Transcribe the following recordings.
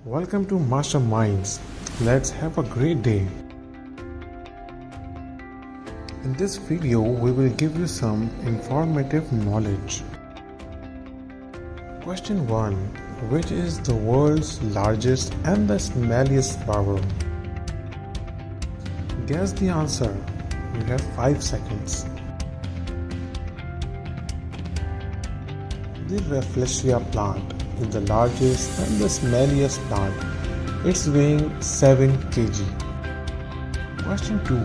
Welcome to Masterminds. Let's have a great day. In this video, we will give you some informative knowledge. Question 1. Which is the world's largest and the smelliest flower? Guess the answer. You have 5 seconds. The Rafflesia plant is the largest and the smelliest plant. It's weighing 7 kg. Question 2.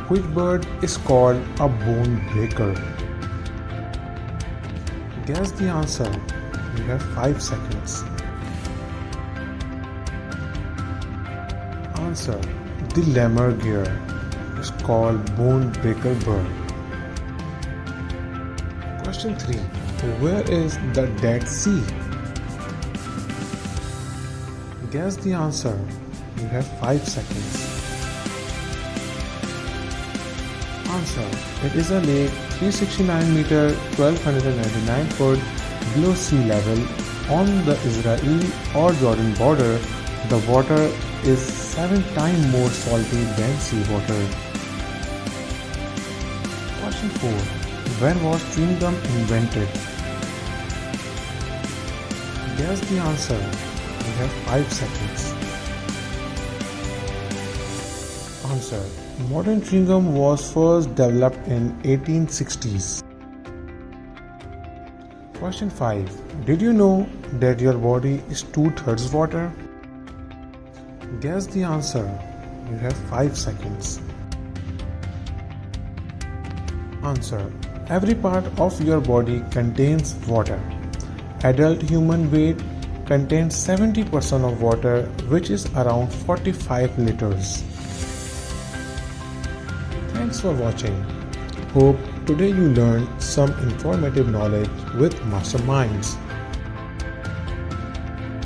Which bird is called a BoneBreaker? Guess the answer. You have 5 seconds. Answer. The lemurgeon is called BoneBreaker bird. Question 3. Where is the Dead Sea? Guess the answer. You have 5 seconds. Answer. It is a lake 369 meter 1299 foot below sea level on the Israeli or Jordan border. The water is 7 times more salty than seawater. Question 4. When was chewing gum invented? Guess the answer. You have 5 seconds. Answer. Modern chewing gum was first developed in 1860s. Question 5. Did you know that your body is 2/3 water? Guess the answer. You have 5 seconds. Answer. Every part of your body contains water. Adult human weight contains 70% of water, which is around 45 liters. Thanks for watching. Hope today you learned some informative knowledge with Masterminds.